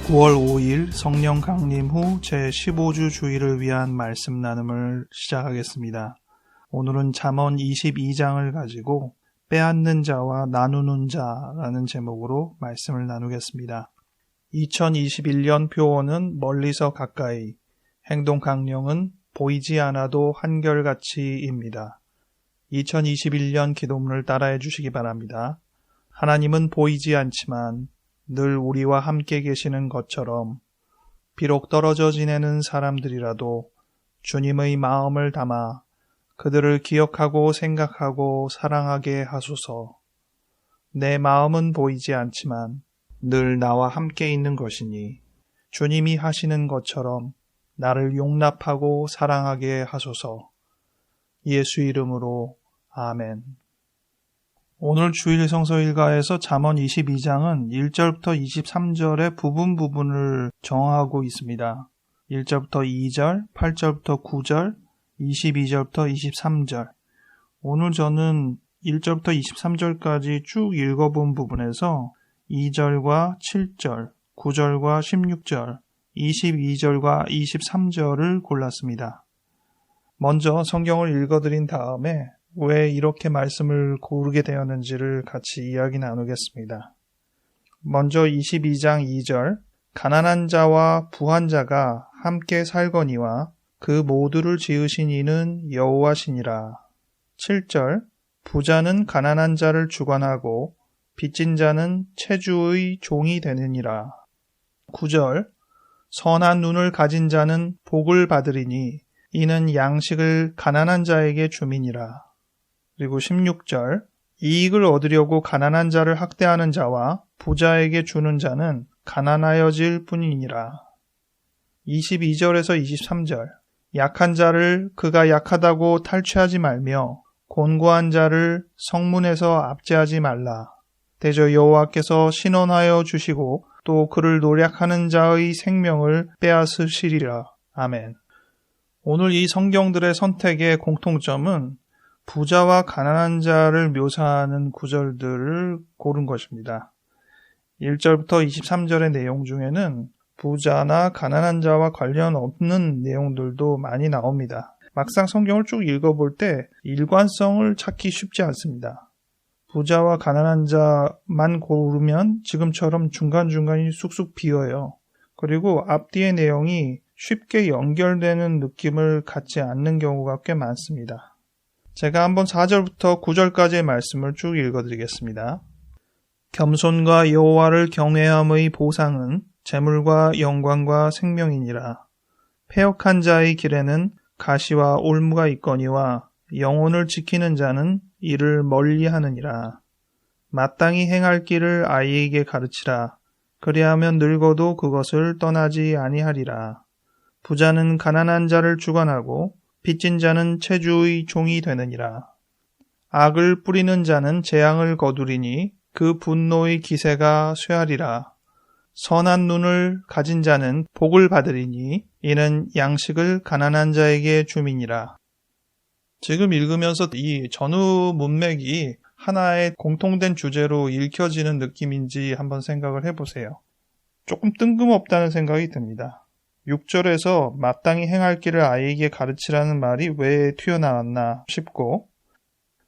9월 5일 성령 강림 후 제15주 주일을 위한 말씀 나눔을 시작하겠습니다. 오늘은 잠언 22장을 가지고 빼앗는 자와 나누는 자라는 제목으로 말씀을 나누겠습니다. 2021년 표어는 멀리서 가까이, 행동 강령은 보이지 않아도 한결같이입니다. 2021년 기도문을 따라해 주시기 바랍니다. 하나님은 보이지 않지만 늘 우리와 함께 계시는 것처럼 비록 떨어져 지내는 사람들이라도 주님의 마음을 담아 그들을 기억하고 생각하고 사랑하게 하소서. 내 마음은 보이지 않지만 늘 나와 함께 있는 것이니 주님이 하시는 것처럼 나를 용납하고 사랑하게 하소서. 예수 이름으로 아멘. 오늘 주일 성서 일가에서 잠언 22장은 1절부터 23절의 부분을 정하고 있습니다. 1절부터 2절, 8절부터 9절, 22절부터 23절. 오늘 저는 1절부터 23절까지 쭉 읽어본 부분에서 2절과 7절, 9절과 16절, 22절과 23절을 골랐습니다. 먼저 성경을 읽어드린 다음에 왜 이렇게 말씀을 고르게 되었는지를 같이 이야기 나누겠습니다. 먼저 22장 2절, 가난한 자와 부한 자가 함께 살거니와 그 모두를 지으신 이는 여호와시니라. 7절, 부자는 가난한 자를 주관하고 빚진 자는 채주의 종이 되느니라. 9절, 선한 눈을 가진 자는 복을 받으리니 이는 양식을 가난한 자에게 주민이라. 그리고 16절, 이익을 얻으려고 가난한 자를 학대하는 자와 부자에게 주는 자는 가난하여질 뿐이니라. 22절에서 23절, 약한 자를 그가 약하다고 탈취하지 말며 곤고한 자를 성문에서 압제하지 말라. 대저 여호와께서 신원하여 주시고 또 그를 노략하는 자의 생명을 빼앗으시리라. 아멘. 오늘 이 성경들의 선택의 공통점은 부자와 가난한 자를 묘사하는 구절들을 고른 것입니다. 1절부터 23절의 내용 중에는 부자나 가난한 자와 관련 없는 내용들도 많이 나옵니다. 막상 성경을 쭉 읽어볼 때 일관성을 찾기 쉽지 않습니다. 부자와 가난한 자만 고르면 지금처럼 중간중간이 쑥쑥 비어요. 그리고 앞뒤의 내용이 쉽게 연결되는 느낌을 갖지 않는 경우가 꽤 많습니다. 제가 한번 4절부터 9절까지의 말씀을 쭉 읽어드리겠습니다. 겸손과 여호와를 경외함의 보상은 재물과 영광과 생명이니라. 패역한 자의 길에는 가시와 올무가 있거니와 영혼을 지키는 자는 이를 멀리하느니라. 마땅히 행할 길을 아이에게 가르치라. 그리하면 늙어도 그것을 떠나지 아니하리라. 부자는 가난한 자를 주관하고 빚진 자는 채주의 종이 되느니라. 악을 뿌리는 자는 재앙을 거두리니 그 분노의 기세가 쇠하리라. 선한 눈을 가진 자는 복을 받으리니 이는 양식을 가난한 자에게 주민이라. 지금 읽으면서 이 전후 문맥이 하나의 공통된 주제로 읽혀지는 느낌인지 한번 생각을 해보세요. 조금 뜬금없다는 생각이 듭니다. 6절에서 마땅히 행할 길을 아이에게 가르치라는 말이 왜 튀어나왔나 싶고,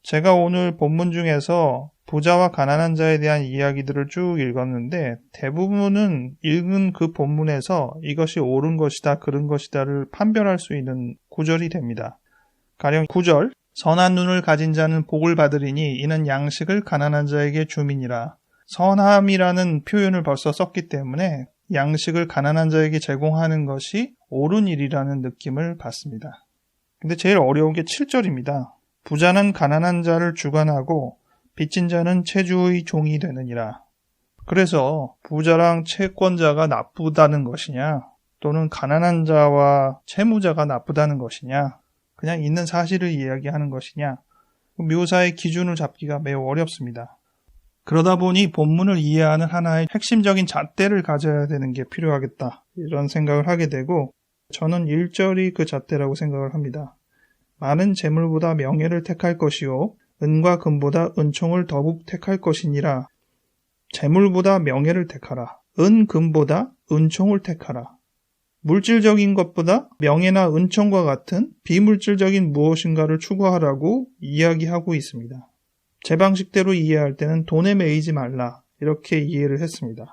제가 오늘 본문 중에서 부자와 가난한 자에 대한 이야기들을 쭉 읽었는데 대부분은 읽은 그 본문에서 이것이 옳은 것이다, 그른 것이다를 판별할 수 있는 구절이 됩니다. 가령 9절, 선한 눈을 가진 자는 복을 받으리니 이는 양식을 가난한 자에게 주민이라. 선함이라는 표현을 벌써 썼기 때문에 양식을 가난한 자에게 제공하는 것이 옳은 일이라는 느낌을 받습니다. 근데 제일 어려운 게 7절입니다. 부자는 가난한 자를 주관하고 빚진 자는 채주의 종이 되느니라. 그래서 부자랑 채권자가 나쁘다는 것이냐, 또는 가난한 자와 채무자가 나쁘다는 것이냐, 그냥 있는 사실을 이야기하는 것이냐, 묘사의 기준을 잡기가 매우 어렵습니다. 그러다 보니 본문을 이해하는 하나의 핵심적인 잣대를 가져야 되는 게 필요하겠다, 이런 생각을 하게 되고, 저는 1절이 그 잣대라고 생각을 합니다. 많은 재물보다 명예를 택할 것이요 은과 금보다 은총을 더욱 택할 것이니라. 재물보다 명예를 택하라. 은, 금보다 은총을 택하라. 물질적인 것보다 명예나 은총과 같은 비물질적인 무엇인가를 추구하라고 이야기하고 있습니다. 제 방식대로 이해할 때는 돈에 매이지 말라 이렇게 이해를 했습니다.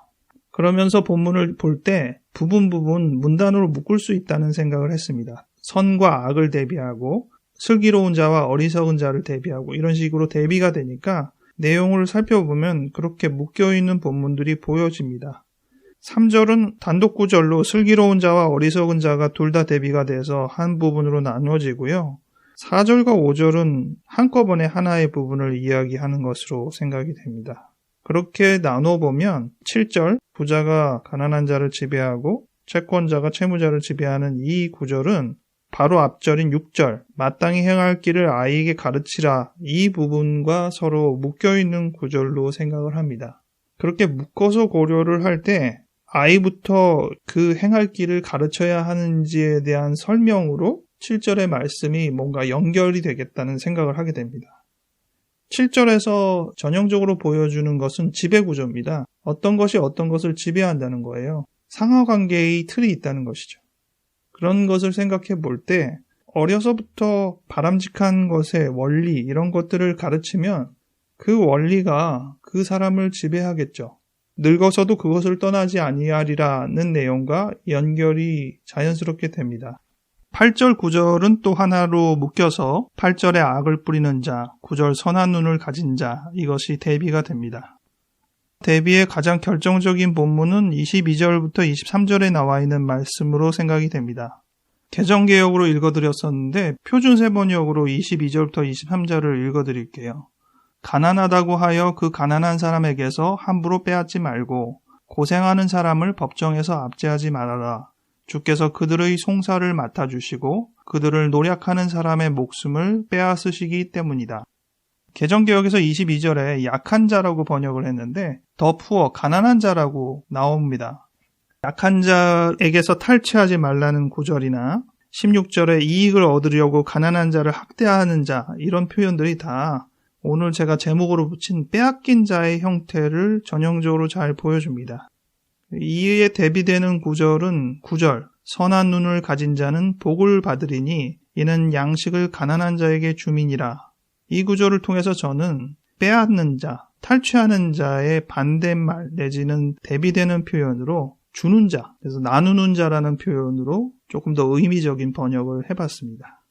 그러면서 본문을 볼 때 부분 문단으로 묶을 수 있다는 생각을 했습니다. 선과 악을 대비하고 슬기로운 자와 어리석은 자를 대비하고 이런 식으로 대비가 되니까 내용을 살펴보면 그렇게 묶여있는 본문들이 보여집니다. 3절은 단독 구절로 슬기로운 자와 어리석은 자가 둘 다 대비가 돼서 한 부분으로 나누어지고요. 4절과 5절은 한꺼번에 하나의 부분을 이야기하는 것으로 생각이 됩니다. 그렇게 나눠보면 7절 부자가 가난한 자를 지배하고 채권자가 채무자를 지배하는 이 구절은 바로 앞절인 6절 마땅히 행할 길을 아이에게 가르치라 이 부분과 서로 묶여있는 구절로 생각을 합니다. 그렇게 묶어서 고려를 할 때 아이부터 그 행할 길을 가르쳐야 하는지에 대한 설명으로 7절의 말씀이 뭔가 연결이 되겠다는 생각을 하게 됩니다. 7절에서 전형적으로 보여주는 것은 지배구조입니다. 어떤 것이 어떤 것을 지배한다는 거예요. 상하관계의 틀이 있다는 것이죠. 그런 것을 생각해 볼 때 어려서부터 바람직한 것의 원리 이런 것들을 가르치면 그 원리가 그 사람을 지배하겠죠. 늙어서도 그것을 떠나지 아니하리라는 내용과 연결이 자연스럽게 됩니다. 8절, 9절은 또 하나로 묶여서 8절에 악을 뿌리는 자, 9절 선한 눈을 가진 자 이것이 대비가 됩니다. 대비의 가장 결정적인 본문은 22절부터 23절에 나와 있는 말씀으로 생각이 됩니다. 개정개역으로 읽어드렸었는데 표준세번역으로 22절부터 23절을 읽어드릴게요. 가난하다고 하여 그 가난한 사람에게서 함부로 빼앗지 말고 고생하는 사람을 법정에서 압제하지 말아라. 주께서 그들의 송사를 맡아주시고 그들을 노력하는 사람의 목숨을 빼앗으시기 때문이다. 개정개역에서 22절에 약한 자라고 번역을 했는데 더 푸어, 가난한 자라고 나옵니다. 약한 자에게서 탈취하지 말라는 구절이나 16절에 이익을 얻으려고 가난한 자를 학대하는 자 이런 표현들이 다 오늘 제가 제목으로 붙인 빼앗긴 자의 형태를 전형적으로 잘 보여줍니다. 이에 대비되는 구절은 9절 선한 눈을 가진 자는 복을 받으리니 이는 양식을 가난한 자에게 주민이라. 이 구절을 통해서 저는 빼앗는 자, 탈취하는 자의 반대말 내지는 대비되는 표현으로 주는 자, 그래서 나누는 자라는 표현으로 조금 더 의미적인 번역을 해봤습니다.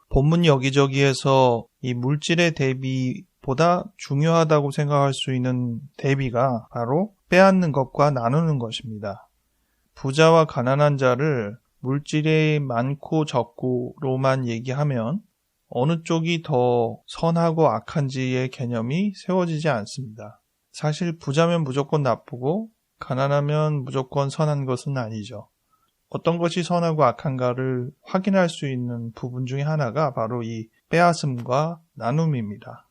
본문 여기저기에서 이 물질의 대비보다 중요하다고 생각할 수 있는 대비가 바로 빼앗는 것과 나누는 것입니다. 부자와 가난한 자를 물질이 많고 적고로만 얘기하면 어느 쪽이 더 선하고 악한지의 개념이 세워지지 않습니다. 사실 부자면 무조건 나쁘고 가난하면 무조건 선한 것은 아니죠. 어떤 것이 선하고 악한가를 확인할 수 있는 부분 중에 하나가 바로 이 빼앗음과 나눔입니다.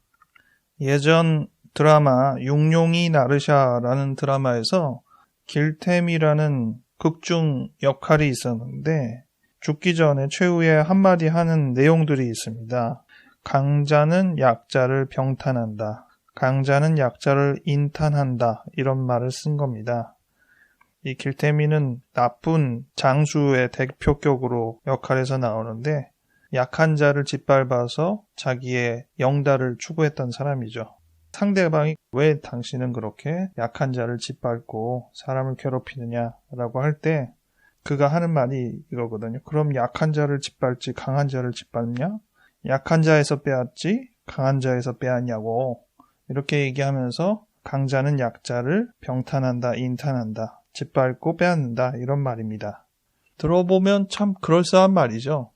예전 드라마 용룡이 나르샤라는 드라마에서 길템이라는 극중 역할이 있었는데 죽기 전에 최후에 한마디 하는 내용들이 있습니다. 강자는 약자를 병탄한다. 강자는 약자를 인탄한다. 이런 말을 쓴 겁니다. 이 길태미는 나쁜 장수의 대표격으로 역할에서 나오는데 약한 자를 짓밟아서 자기의 영달을 추구했던 사람이죠. 상대방이 왜 당신은 그렇게 약한 자를 짓밟고 사람을 괴롭히느냐라고 할 때 그가 하는 말이 이거거든요. 그럼 약한 자를 짓밟지 강한 자를 짓밟냐? 약한 자에서 빼앗지 강한 자에서 빼앗냐고 이렇게 얘기하면서 강자는 약자를 병탄한다, 인탄한다, 짓밟고 빼앗는다 이런 말입니다. 들어보면 참 그럴싸한 말이죠.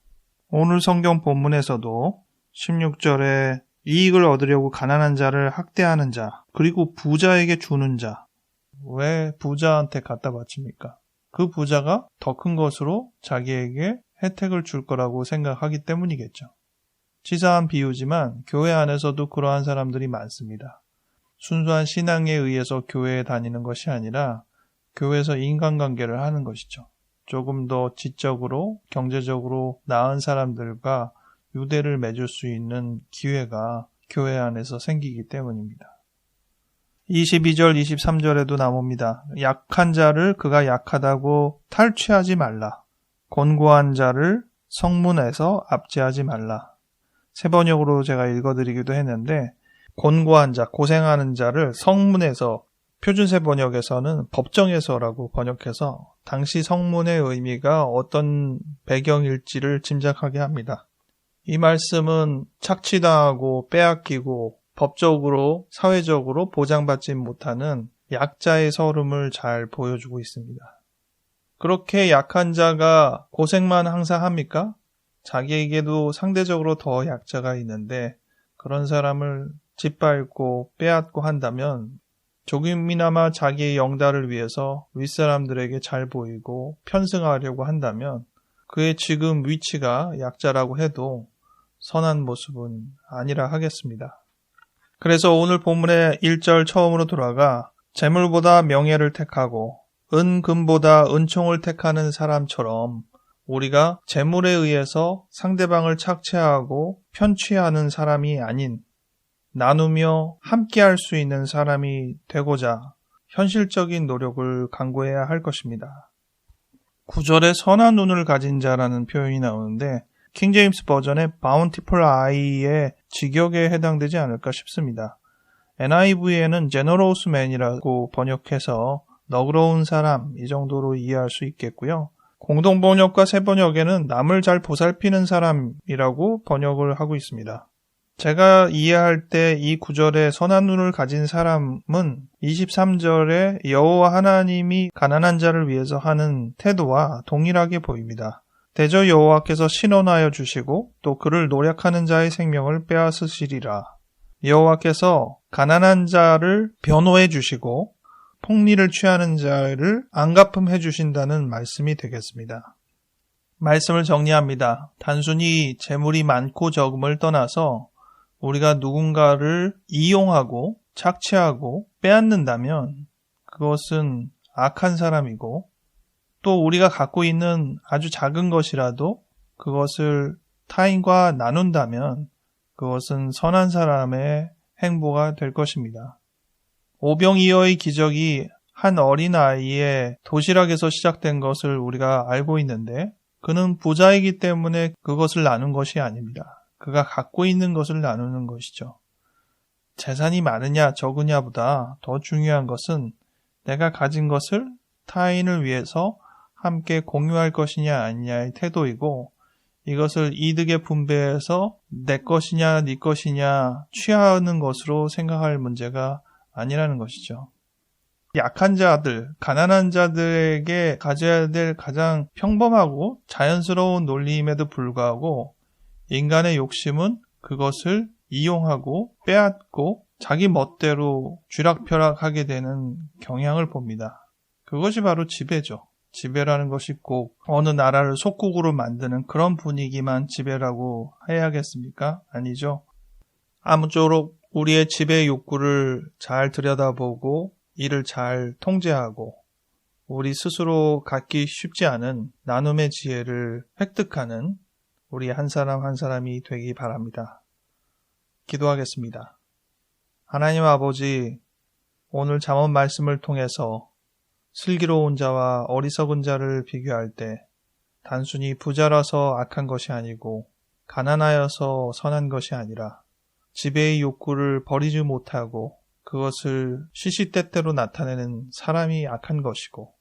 오늘 성경 본문에서도 16절에 이익을 얻으려고 가난한 자를 학대하는 자, 그리고 부자에게 주는 자. 왜 부자한테 갖다 바칩니까? 그 부자가 더 큰 것으로 자기에게 혜택을 줄 거라고 생각하기 때문이겠죠. 치사한 비유지만 교회 안에서도 그러한 사람들이 많습니다. 순수한 신앙에 의해서 교회에 다니는 것이 아니라 교회에서 인간관계를 하는 것이죠. 조금 더 지적으로 경제적으로 나은 사람들과 유대를 맺을 수 있는 기회가 교회 안에서 생기기 때문입니다. 22절, 23절에도 나옵니다. 약한 자를 그가 약하다고 탈취하지 말라. 곤고한 자를 성문에서 압제하지 말라. 세 번역으로 제가 읽어드리기도 했는데 곤고한 자, 고생하는 자를 성문에서, 표준세 번역에서는 법정에서라고 번역해서 당시 성문의 의미가 어떤 배경일지를 짐작하게 합니다. 이 말씀은 착취당하고 빼앗기고 법적으로, 사회적으로 보장받지 못하는 약자의 서름을 잘 보여주고 있습니다. 그렇게 약한 자가 고생만 항상 합니까? 자기에게도 상대적으로 더 약자가 있는데 그런 사람을 짓밟고 빼앗고 한다면 조금이나마 자기의 영달을 위해서 윗사람들에게 잘 보이고 편승하려고 한다면 그의 지금 위치가 약자라고 해도 선한 모습은 아니라 하겠습니다. 그래서 오늘 본문의 1절 처음으로 돌아가 재물보다 명예를 택하고 은금보다 은총을 택하는 사람처럼 우리가 재물에 의해서 상대방을 착취하고 편취하는 사람이 아닌 나누며 함께할 수 있는 사람이 되고자 현실적인 노력을 강구해야 할 것입니다. 9절에 선한 눈을 가진 자라는 표현이 나오는데 킹제임스 버전의 bountiful eye의 직역에 해당되지 않을까 싶습니다. NIV에는 generous man이라고 번역해서 너그러운 사람, 이 정도로 이해할 수 있겠고요. 공동번역과 새번역에는 남을 잘 보살피는 사람이라고 번역을 하고 있습니다. 제가 이해할 때 이 구절에 선한 눈을 가진 사람은 23절에 여호와 하나님이 가난한 자를 위해서 하는 태도와 동일하게 보입니다. 대저 여호와께서 신원하여 주시고 또 그를 노력하는 자의 생명을 빼앗으시리라. 여호와께서 가난한 자를 변호해 주시고 폭리를 취하는 자를 안갚음해 주신다는 말씀이 되겠습니다. 말씀을 정리합니다. 단순히 재물이 많고 적음을 떠나서 우리가 누군가를 이용하고 착취하고 빼앗는다면 그것은 악한 사람이고 또 우리가 갖고 있는 아주 작은 것이라도 그것을 타인과 나눈다면 그것은 선한 사람의 행보가 될 것입니다. 오병이어의 기적이 한 어린아이의 도시락에서 시작된 것을 우리가 알고 있는데 그는 부자이기 때문에 그것을 나눈 것이 아닙니다. 그가 갖고 있는 것을 나누는 것이죠. 재산이 많으냐 적으냐보다 더 중요한 것은 내가 가진 것을 타인을 위해서 함께 공유할 것이냐 아니냐의 태도이고 이것을 이득에 분배해서 내 것이냐 네 것이냐 취하는 것으로 생각할 문제가 아니라는 것이죠. 약한 자들, 가난한 자들에게 가져야 될 가장 평범하고 자연스러운 논리임에도 불구하고 인간의 욕심은 그것을 이용하고 빼앗고 자기 멋대로 쥐락펴락하게 되는 경향을 봅니다. 그것이 바로 지배죠. 지배라는 것이 꼭 어느 나라를 속국으로 만드는 그런 분위기만 지배라고 해야겠습니까? 아니죠. 아무쪼록 우리의 지배 욕구를 잘 들여다보고 이를 잘 통제하고 우리 스스로 갖기 쉽지 않은 나눔의 지혜를 획득하는 우리 한 사람 한 사람이 되기 바랍니다. 기도하겠습니다. 하나님 아버지, 오늘 잠언 말씀을 통해서 슬기로운 자와 어리석은 자를 비교할 때 단순히 부자라서 악한 것이 아니고 가난하여서 선한 것이 아니라 지배의 욕구를 버리지 못하고 그것을 시시때때로 나타내는 사람이 악한 것이고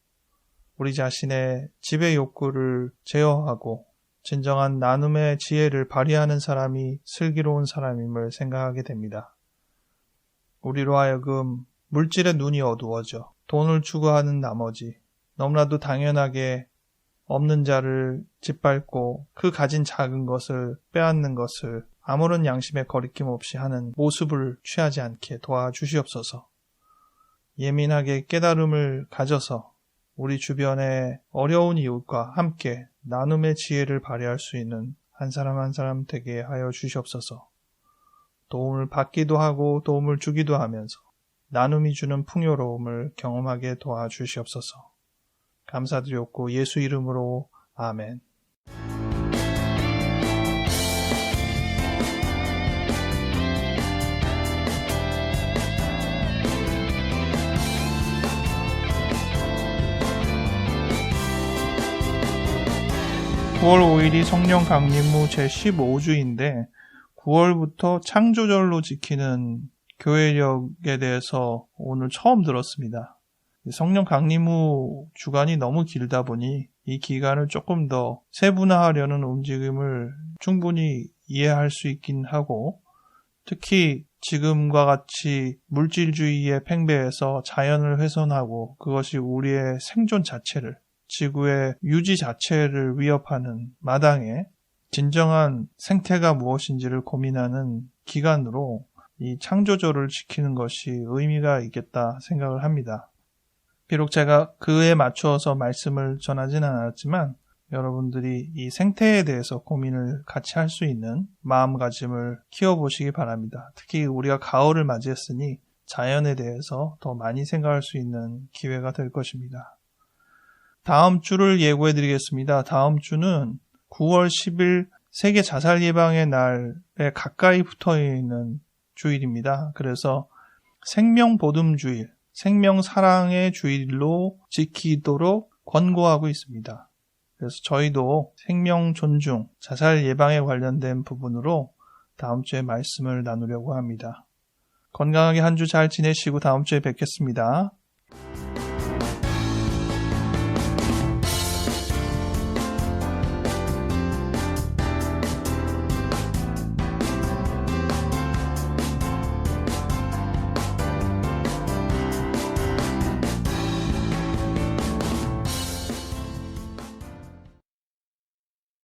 우리 자신의 지배 욕구를 제어하고 진정한 나눔의 지혜를 발휘하는 사람이 슬기로운 사람임을 생각하게 됩니다. 우리로 하여금 물질의 눈이 어두워져 돈을 추구하는 나머지 너무나도 당연하게 없는 자를 짓밟고 그 가진 작은 것을 빼앗는 것을 아무런 양심의 거리낌 없이 하는 모습을 취하지 않게 도와주시옵소서. 예민하게 깨달음을 가져서 우리 주변의 어려운 이웃과 함께 나눔의 지혜를 발휘할 수 있는 한 사람 한 사람 되게 하여 주시옵소서. 도움을 받기도 하고 도움을 주기도 하면서 나눔이 주는 풍요로움을 경험하게 도와주시옵소서. 감사드렸고 예수 이름으로 아멘. 9월 5일이 성령 강림후 제15주인데 9월부터 창조절로 지키는 교회력에 대해서 오늘 처음 들었습니다. 성령 강림 후 주간이 너무 길다 보니 이 기간을 조금 더 세분화하려는 움직임을 충분히 이해할 수 있긴 하고, 특히 지금과 같이 물질주의에 팽배해서 자연을 훼손하고 그것이 우리의 생존 자체를, 지구의 유지 자체를 위협하는 마당에 진정한 생태가 무엇인지를 고민하는 기간으로 이 창조절을 지키는 것이 의미가 있겠다 생각을 합니다. 비록 제가 그에 맞추어서 말씀을 전하진 않았지만 여러분들이 이 생태에 대해서 고민을 같이 할 수 있는 마음가짐을 키워보시기 바랍니다. 특히 우리가 가을을 맞이했으니 자연에 대해서 더 많이 생각할 수 있는 기회가 될 것입니다. 다음 주를 예고해 드리겠습니다. 다음 주는 9월 10일 세계 자살 예방의 날에 가까이 붙어 있는 주일입니다. 그래서 생명 보듬 주일, 생명 사랑의 주일로 지키도록 권고하고 있습니다. 그래서 저희도 생명 존중, 자살 예방에 관련된 부분으로 다음 주에 말씀을 나누려고 합니다. 건강하게 한 주 잘 지내시고 다음 주에 뵙겠습니다.